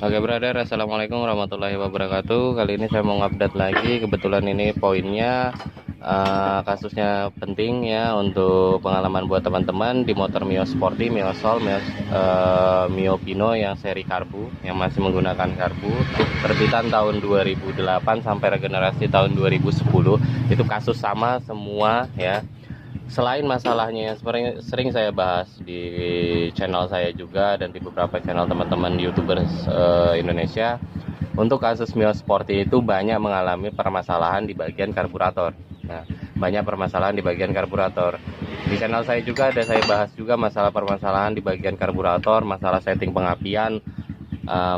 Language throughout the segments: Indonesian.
Oke brother, assalamualaikum warahmatullahi wabarakatuh. Kali ini saya mau update lagi. Kebetulan ini poinnya kasusnya penting ya untuk pengalaman buat teman-teman di motor Mio Sporty, Mio Soul, Mio Pino yang seri karbu, yang masih menggunakan karbu terbitan tahun 2008 sampai regenerasi tahun 2010. Itu kasus sama semua ya. Selain masalahnya yang sering saya bahas di channel saya juga dan di beberapa channel teman-teman YouTubers Indonesia, untuk kasus Mio Sporty itu banyak mengalami permasalahan di bagian karburator. Nah, banyak permasalahan di bagian karburator. Di channel saya juga ada saya bahas juga masalah permasalahan di bagian karburator, masalah setting pengapian,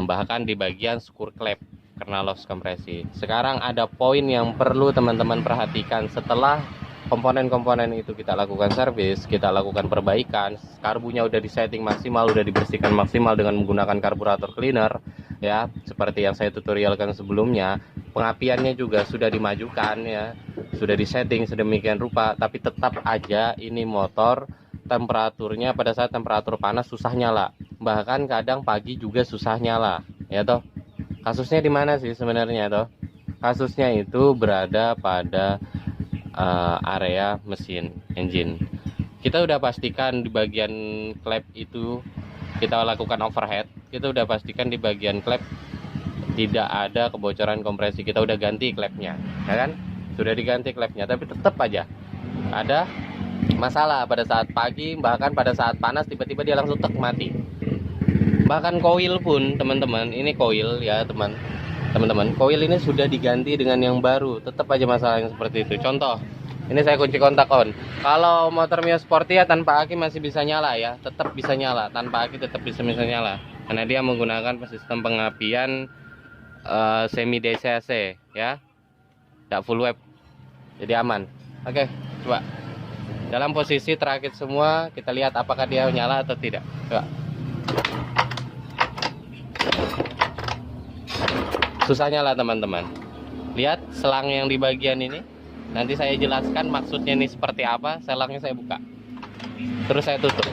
bahkan di bagian skur klep karena loss kompresi. Sekarang ada poin yang perlu teman-teman perhatikan setelah komponen-komponen itu kita lakukan servis, kita lakukan perbaikan, karbunya udah disetting maksimal, udah dibersihkan maksimal dengan menggunakan karburator cleaner ya, seperti yang saya tutorialkan sebelumnya. Pengapiannya juga sudah dimajukan ya, sudah disetting sedemikian rupa, tapi tetap aja ini motor temperaturnya pada saat temperatur panas susah nyala, bahkan kadang pagi juga susah nyala ya toh. Kasusnya di mana sih sebenarnya toh? Kasusnya itu berada pada area mesin engine. Kita udah pastikan di bagian klep itu kita lakukan overhead, kita udah pastikan di bagian klep tidak ada kebocoran kompresi, kita udah ganti klepnya ya kan, sudah diganti klepnya, tapi tetap aja ada masalah pada saat pagi, bahkan pada saat panas tiba-tiba dia langsung tek mati. Bahkan koil pun teman-teman, ini koil ya teman-teman, koil ini sudah diganti dengan yang baru, tetap aja masalah yang seperti itu. Contoh, ini saya kunci kontak on. Kalau motor Mio Sporty ya tanpa aki masih bisa nyala ya, tetap bisa nyala, tanpa aki tetap bisa nyala, karena dia menggunakan sistem pengapian semi DCAC ya, tidak full web, jadi aman. Oke, coba dalam posisi terakit semua, kita lihat apakah dia nyala atau tidak. Coba. Susahnya lah teman-teman. Lihat selang yang di bagian ini. Nanti saya jelaskan maksudnya ini seperti apa. Selangnya saya buka, terus saya tutup.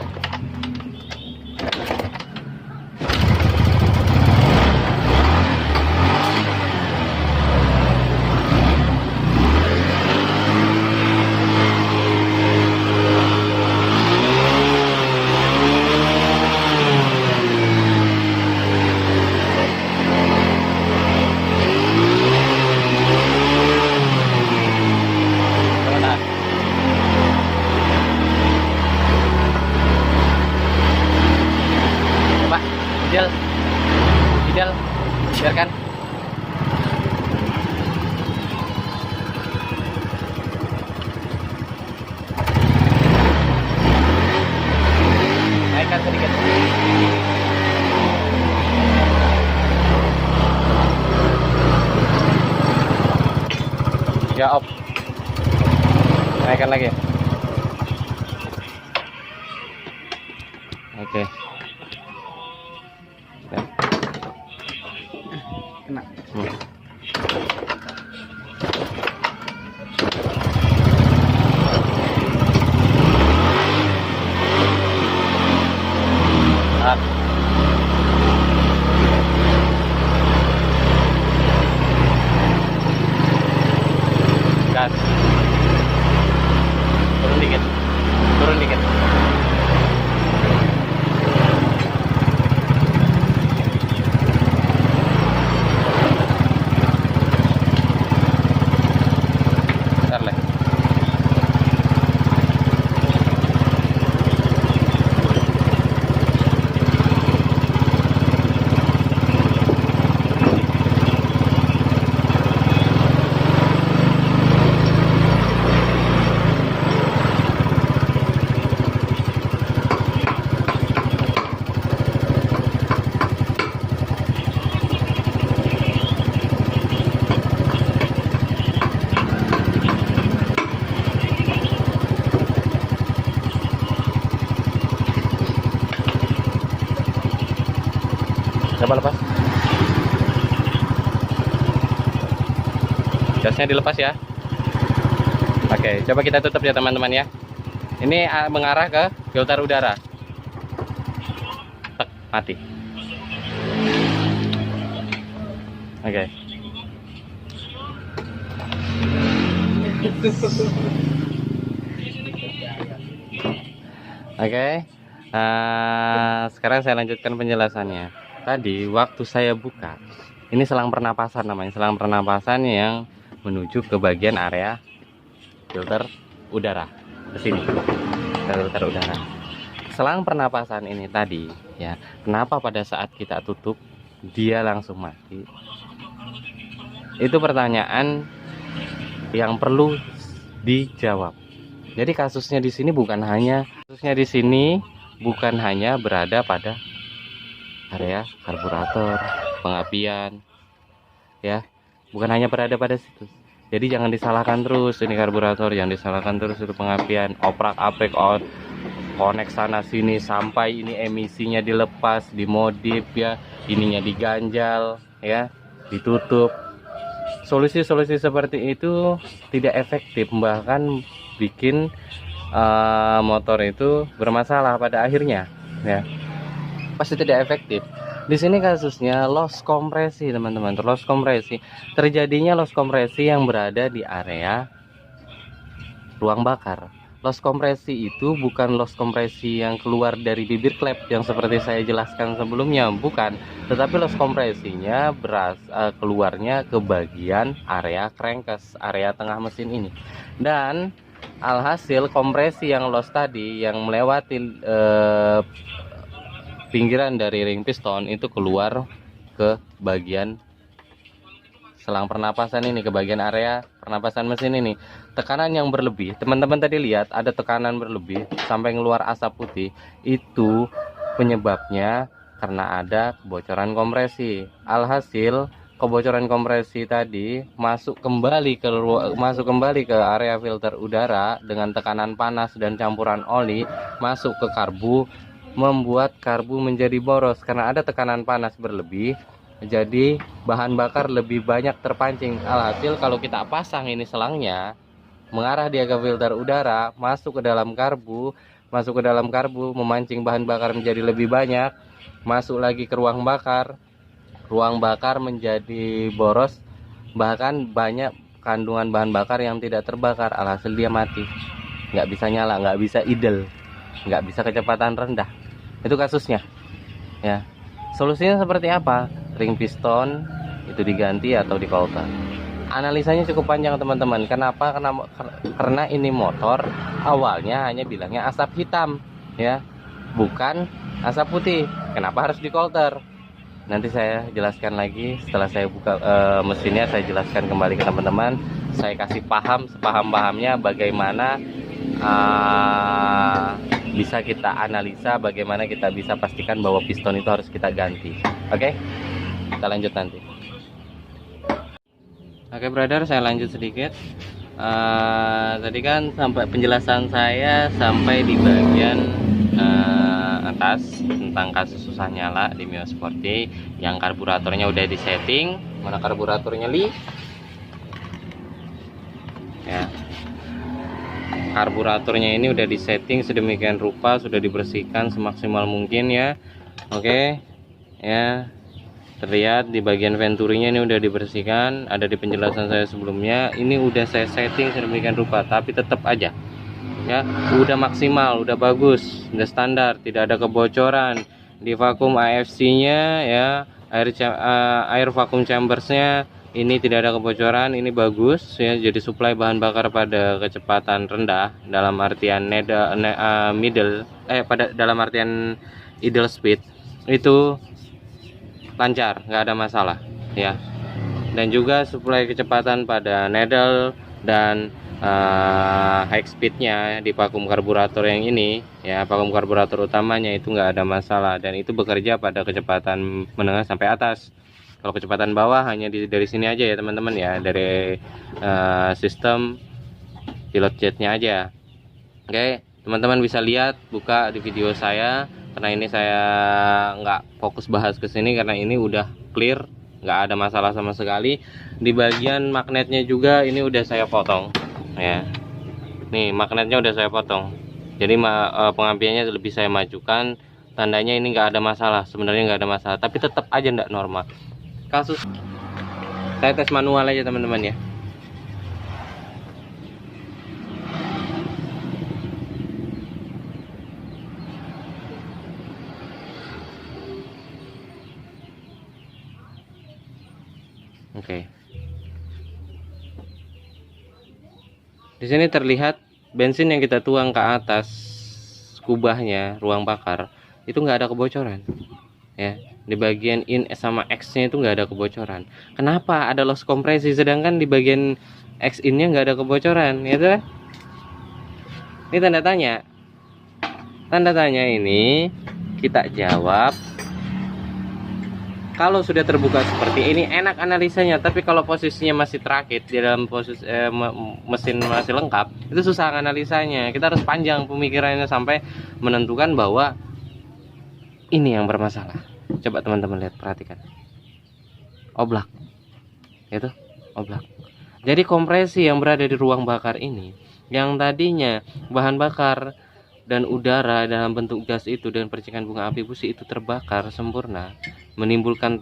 Ideal, biarkan. Naikkan sedikit. Ya off. Naikkan lagi. Oke. Kena. Gas. Turun dikit. Turun dikit. Coba lepas. Gasnya dilepas ya. Oke, coba kita tutup ya teman-teman ya. Ini mengarah ke filter udara. Tek, mati. Oke. Oke. Sekarang saya lanjutkan penjelasannya. Tadi waktu saya buka, ini selang pernapasan namanya, selang pernapasan yang menuju ke bagian area filter udara ke sini, filter udara. Selang pernapasan ini tadi ya, kenapa pada saat kita tutup dia langsung mati? Itu pertanyaan yang perlu dijawab. Jadi kasusnya di sini bukan hanya berada pada area karburator, pengapian, ya, bukan hanya berada pada situ. Jadi jangan disalahkan terus ini karburator, jangan disalahkan terus itu pengapian, oprak-aprik, konek sana sini sampai ini emisinya dilepas, dimodif ya, ininya diganjal ya, ditutup. Solusi-solusi seperti itu tidak efektif, bahkan bikin motor itu bermasalah pada akhirnya ya, pasti tidak efektif. Di sini kasusnya loss kompresi teman-teman, loss kompresi. Terjadinya loss kompresi yang berada di area ruang bakar. Loss kompresi itu bukan loss kompresi yang keluar dari bibir klep yang seperti saya jelaskan sebelumnya, bukan. Tetapi loss kompresinya keluarnya ke bagian area crankcase, area tengah mesin ini. Dan alhasil kompresi yang loss tadi yang melewati pinggiran dari ring piston itu keluar ke bagian selang pernapasan ini, ke bagian area pernapasan mesin ini. Tekanan yang berlebih, teman-teman tadi lihat ada tekanan berlebih sampai keluar asap putih, itu penyebabnya karena ada kebocoran kompresi. Alhasil kebocoran kompresi tadi masuk kembali ke area filter udara dengan tekanan panas dan campuran oli masuk ke karbu, membuat karbu menjadi boros karena ada tekanan panas berlebih. Jadi bahan bakar lebih banyak terpancing. Alhasil kalau kita pasang ini selangnya mengarah dia ke filter udara, masuk ke dalam karbu, memancing bahan bakar menjadi lebih banyak, masuk lagi ke ruang bakar menjadi boros, bahkan banyak kandungan bahan bakar yang tidak terbakar. Alhasil dia mati, nggak bisa nyala, nggak bisa idle, nggak bisa kecepatan rendah. Itu kasusnya ya. Solusinya seperti apa? Ring piston itu diganti atau dikolter. Analisanya cukup panjang teman-teman. Kenapa? Karena ini motor awalnya hanya bilangnya asap hitam ya, bukan asap putih. Kenapa harus dikolter? Nanti saya jelaskan lagi setelah saya buka mesinnya, saya jelaskan kembali ke teman-teman. Saya kasih paham sepaham-pahamnya bagaimana bisa kita analisa, bagaimana kita bisa pastikan bahwa piston itu harus kita ganti. Oke, kita lanjut nanti. Oke brother, saya lanjut sedikit. Tadi kan sampai penjelasan saya sampai di bagian atas tentang kasus susah nyala di Mio Sporty, yang karburatornya udah disetting. Mana karburatornya Li? Ya, karburatornya ini udah disetting sedemikian rupa, sudah dibersihkan semaksimal mungkin ya. Oke ya, terlihat di bagian venturinya ini udah dibersihkan, ada di penjelasan saya sebelumnya. Ini udah saya setting sedemikian rupa, tapi tetap aja ya, udah maksimal, udah bagus, udah standar, tidak ada kebocoran di vakum AFC nya ya, air vakum chambersnya ini tidak ada kebocoran, ini bagus ya. Jadi suplai bahan bakar pada kecepatan rendah, dalam artian dalam artian idle speed itu lancar, nggak ada masalah ya. Dan juga suplai kecepatan pada needle dan high speednya di vakum karburator yang ini ya, vakum karburator utamanya itu nggak ada masalah, dan itu bekerja pada kecepatan menengah sampai atas. Kalau kecepatan bawah hanya dari sini aja ya teman-teman ya, dari sistem pilot jetnya aja. Oke, teman-teman bisa lihat, buka di video saya, karena ini saya nggak fokus bahas ke sini karena ini udah clear, nggak ada masalah sama sekali. Di bagian magnetnya juga ini udah saya potong ya, nih magnetnya udah saya potong, jadi pengampiannya lebih saya majukan, tandanya ini nggak ada masalah. Sebenarnya nggak ada masalah, tapi tetap aja nggak normal. Saya tes manual aja teman-teman ya. Oke. Di sini terlihat bensin yang kita tuang ke atas kubahnya, ruang bakar, itu nggak ada kebocoran. Ya, di bagian in sama X-nya itu nggak ada kebocoran. Kenapa ada loss kompresi sedangkan di bagian X in-nya nggak ada kebocoran, ya tuh? Ini tanda tanya. Tanda tanya ini kita jawab. Kalau sudah terbuka seperti ini enak analisanya, tapi kalau posisinya masih terakit di dalam posisi mesin masih lengkap, itu susah analisanya. Kita harus panjang pemikirannya sampai menentukan bahwa ini yang bermasalah. Coba teman-teman lihat, perhatikan. Oblak. Itu oblak. Jadi kompresi yang berada di ruang bakar ini, yang tadinya bahan bakar dan udara dalam bentuk gas itu dan percikan bunga api busi itu terbakar sempurna, menimbulkan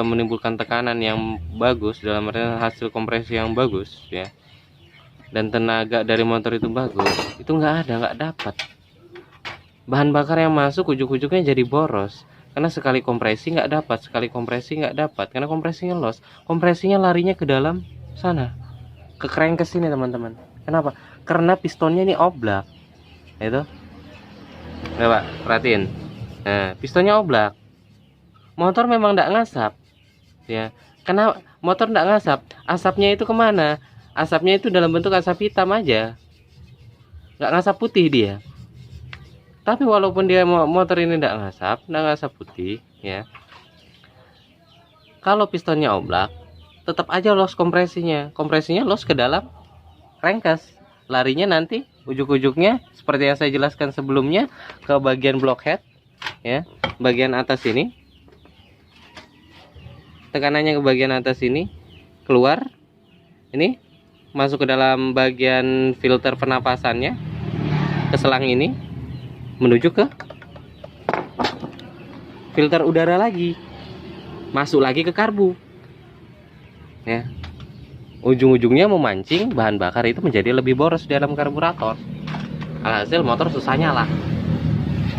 menimbulkan tekanan yang bagus dalam artian hasil kompresi yang bagus ya, dan tenaga dari motor itu bagus, itu nggak dapat. Bahan bakar yang masuk ujuk-ujuknya jadi boros karena sekali kompresi nggak dapat, karena kompresinya loss, kompresinya larinya ke dalam sana, ke crankcase ini teman-teman. Kenapa? Karena pistonnya ini oblak. Itu coba perhatiin, nah pistonnya oblak, motor memang tidak ngasap ya. Karena motor tidak ngasap, asapnya itu kemana? Asapnya itu dalam bentuk asap hitam aja, nggak ngasap putih dia. Tapi walaupun dia motor ini tidak ngasap putih ya, kalau pistonnya oblak tetap aja loss kompresinya loss ke dalam crankcase, larinya nanti ujuk-ujuknya seperti yang saya jelaskan sebelumnya ke bagian blockhead ya, bagian atas ini, tekanannya ke bagian atas ini, keluar ini masuk ke dalam bagian filter pernapasannya, ke selang ini, menuju ke filter udara lagi, masuk lagi ke karbu ya. Ujung-ujungnya memancing bahan bakar itu menjadi lebih boros di dalam karburator. Alhasil motor susah nyala.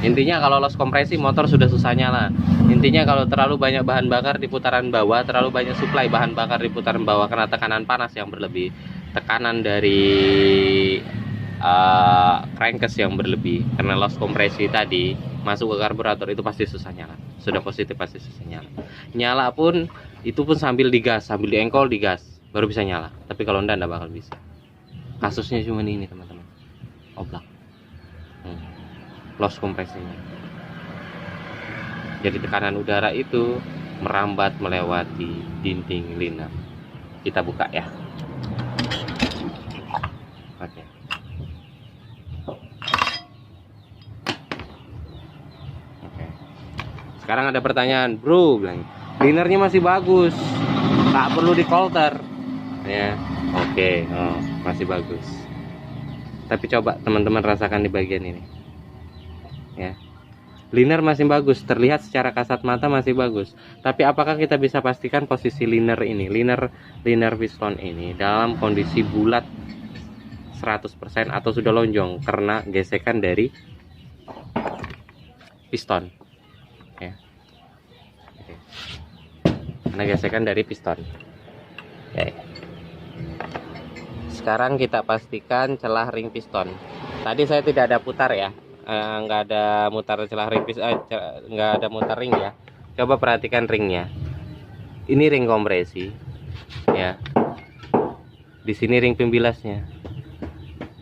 Intinya kalau loss kompresi motor sudah susah nyala. Intinya kalau terlalu banyak bahan bakar di putaran bawah, terlalu banyak suplai bahan bakar di putaran bawah karena tekanan panas yang berlebih, tekanan dari crankcase yang berlebih, karena loss kompresi tadi masuk ke karburator, itu pasti susah nyala. Sudah positif pasti susah nyala. Nyala pun itu pun sambil digas, sambil diengkol digas baru bisa nyala, tapi kalau enggak bakal bisa. Kasusnya cuma ini teman-teman, oblak, loss kompresinya. Jadi tekanan udara itu merambat melewati dinding liner. Kita buka ya. Oke. Sekarang ada pertanyaan, bro, bilang linernya masih bagus, tak perlu di coulter ya. Oke, masih bagus. Tapi coba teman-teman rasakan di bagian ini ya, liner masih bagus, terlihat secara kasat mata masih bagus. Tapi apakah kita bisa pastikan posisi liner ini, liner piston ini dalam kondisi bulat 100% atau sudah lonjong karena gesekan dari piston ya. Karena gesekan dari piston. Oke. Sekarang kita pastikan celah ring piston. Tadi saya tidak ada putar ya, nggak ada mutar celah ring piston, nggak ada mutar ring ya. Coba perhatikan ringnya. Ini ring kompresi ya. Di sini ring pembilasnya.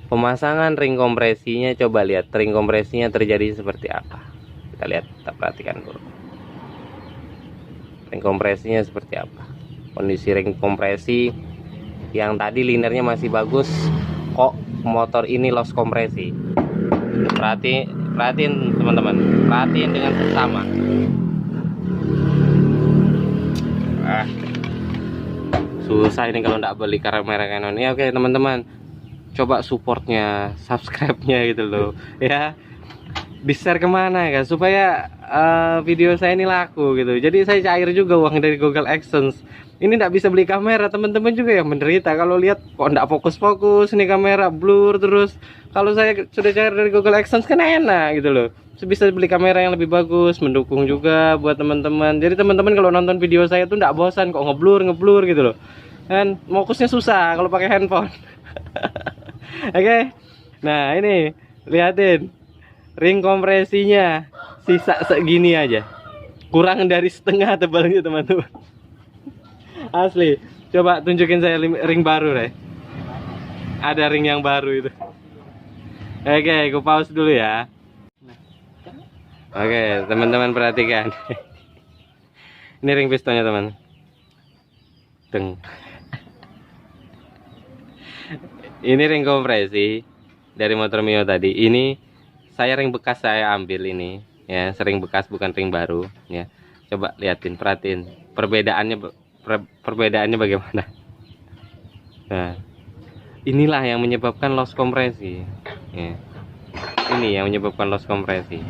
Pemasangan ring kompresinya, coba lihat ring kompresinya terjadi seperti apa. Kita lihat, kita perhatikan dulu. Ring kompresinya seperti apa? Kondisi ring kompresi yang tadi linernya masih bagus, kok motor ini loss kompresi. Perhatiin teman-teman, perhatiin dengan seksama. Susah ini kalau nggak beli kamera Canon ya. Oke teman-teman, coba supportnya, subscribe-nya gitu loh ya. di-share kemana kan supaya video saya ini laku gitu. Jadi saya cair juga uang dari Google AdSense. Ini nggak bisa beli kamera, teman-teman juga yang menderita kalau lihat kok nggak fokus-fokus nih, kamera blur terus. Kalau saya sudah cair dari Google AdSense kan enak gitu loh, bisa beli kamera yang lebih bagus, mendukung juga buat teman-teman. Jadi teman-teman kalau nonton video saya tuh nggak bosan kok ngeblur gitu loh, kan fokusnya susah kalau pakai handphone. Oke. Nah ini lihatin ring kompresinya sisa segini aja, kurang dari setengah tebalnya teman-teman. Asli, coba tunjukin saya ring baru deh. Ada ring yang baru itu. Oke, aku pause dulu ya. Oke, teman-teman perhatikan. Ini ring pistonnya teman. Deng. Ini ring kompresi dari motor Mio tadi. Ini saya ring bekas saya ambil ini, ya, sering bekas bukan ring baru, ya. Coba liatin, perhatiin perbedaannya bagaimana. Nah, inilah yang menyebabkan loss kompresi, ya. Ini yang menyebabkan loss kompresi.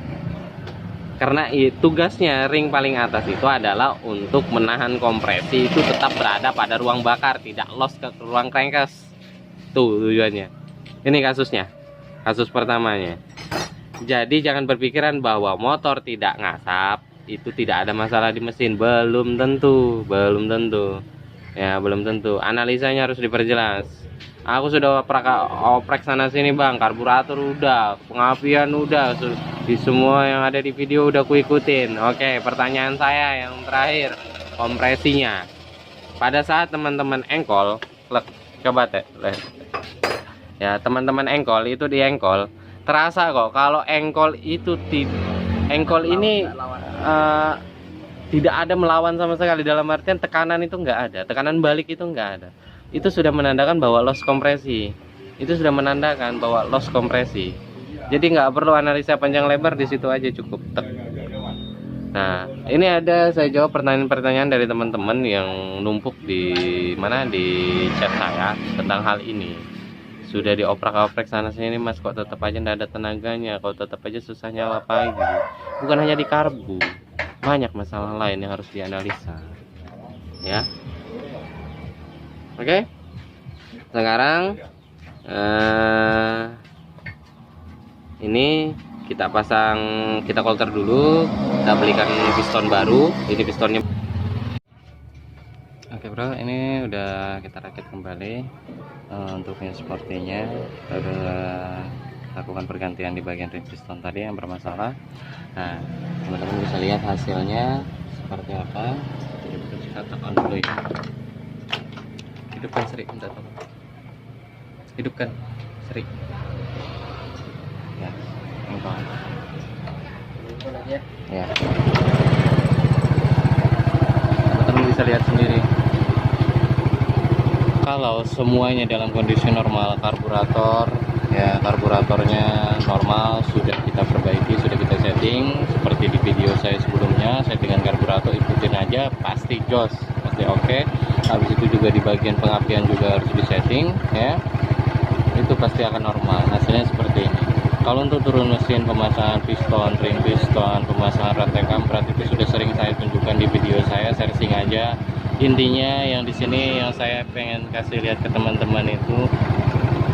Karena tugasnya ring paling atas itu adalah untuk menahan kompresi itu tetap berada pada ruang bakar, tidak loss ke ruang crankcase. Tuh tujuannya. Ini kasusnya, kasus pertamanya. Jadi jangan berpikiran bahwa motor tidak ngasap itu tidak ada masalah di mesin. Belum tentu ya, belum tentu. Analisanya harus diperjelas. Aku sudah oprek sana sini bang, karburator udah, pengapian udah, di semua yang ada di video udah ku ikutin. Oke, pertanyaan saya yang terakhir, kompresinya pada saat teman-teman engkol, coba ya, teman-teman engkol itu di engkol terasa kok kalau engkol itu ini tidak ada melawan sama sekali, dalam artian tekanan itu nggak ada, tekanan balik itu nggak ada. Itu sudah menandakan bahwa loss kompresi. Jadi nggak perlu analisa panjang lebar, di situ aja cukup. Nah, ini ada saya jawab pertanyaan-pertanyaan dari teman-teman yang numpuk di chat saya tentang hal ini. Sudah dioprak-oprek sana sini mas, kok tetap aja nggak ada tenaganya, kok tetap aja susah nyala pagi. Bukan hanya di karbu, banyak masalah lain yang harus dianalisa, ya. Oke, sekarang ini kita coulter dulu, kita belikan piston baru. Ini pistonnya. Oke bro, ini udah kita rakit kembali. Untuk Mio Sporty-nya kita udah lakukan pergantian di bagian ring piston tadi yang bermasalah. Nah, teman-teman bisa lihat hasilnya seperti apa. Kita tekan dulu ya. Hidupkan seri, minta tolong. Hidupkan seri. Ya, engkol. Ya. Teman-teman bisa lihat sendiri. Kalau semuanya dalam kondisi normal, karburatornya normal, sudah kita perbaiki, sudah kita setting seperti di video saya sebelumnya. Settingan karburator ikutin aja, pasti jos, pasti oke. Habis itu juga di bagian pengapian juga harus disetting, ya. Itu pasti akan normal. Hasilnya seperti ini. Kalau untuk turun mesin, pemasangan piston, ring piston, pemasangan rantai kampret itu sudah sering saya tunjukkan di video saya, searching aja. Intinya yang di sini yang saya pengen kasih lihat ke teman-teman itu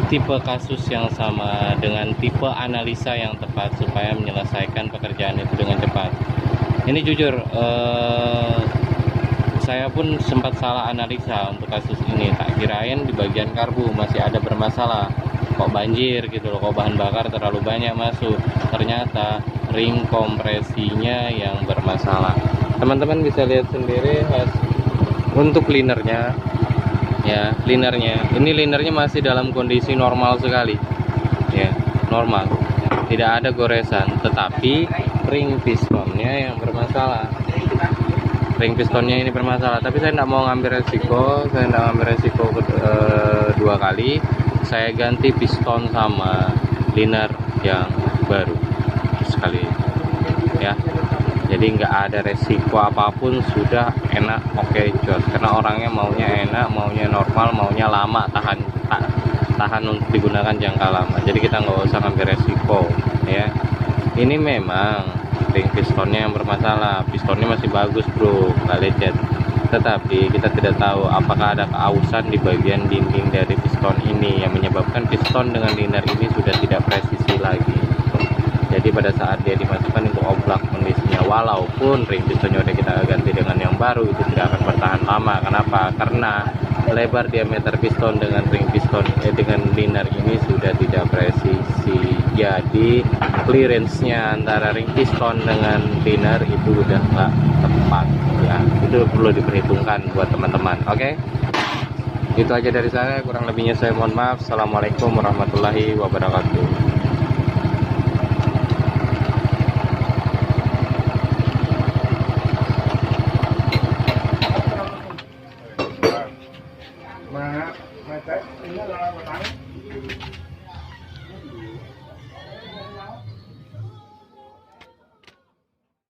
tipe kasus yang sama dengan tipe analisa yang tepat supaya menyelesaikan pekerjaan itu dengan cepat. Ini jujur, saya pun sempat salah analisa untuk kasus ini. Tak kirain di bagian karbu masih ada bermasalah, kok banjir gitu loh, kok bahan bakar terlalu banyak masuk. Ternyata ring kompresinya yang bermasalah. Teman-teman bisa lihat sendiri untuk linernya, ya, ini linernya masih dalam kondisi normal sekali, ya, normal, tidak ada goresan. Tetapi ring pistonnya yang bermasalah, tapi saya tidak mau ngambil resiko, dua kali. Saya ganti piston sama liner yang baru sekali, ya. Jadi nggak ada resiko apapun, sudah enak, oke, jos. Karena orangnya maunya enak, maunya normal, maunya lama, tahan untuk digunakan jangka lama. Jadi kita nggak usah ngambil resiko, ya. Ini memang ring pistonnya yang bermasalah. Pistonnya masih bagus bro, nggak lecet. Tetapi kita tidak tahu apakah ada keausan di bagian dinding dari piston ini yang menyebabkan piston dengan liner ini sudah tidak presisi lagi. Jadi pada saat dia dimasukkan itu oblak kondisinya, walaupun ring pistonnya udah kita ganti dengan yang baru, itu tidak akan bertahan lama. Kenapa? Karena lebar diameter piston dengan ring piston dengan liner ini sudah tidak presisi. Jadi clearance-nya antara ring piston dengan liner itu udah nggak tepat ya. Itu perlu diperhitungkan buat teman-teman. Oke, itu aja dari saya, kurang lebihnya saya mohon maaf. Assalamualaikum warahmatullahi wabarakatuh.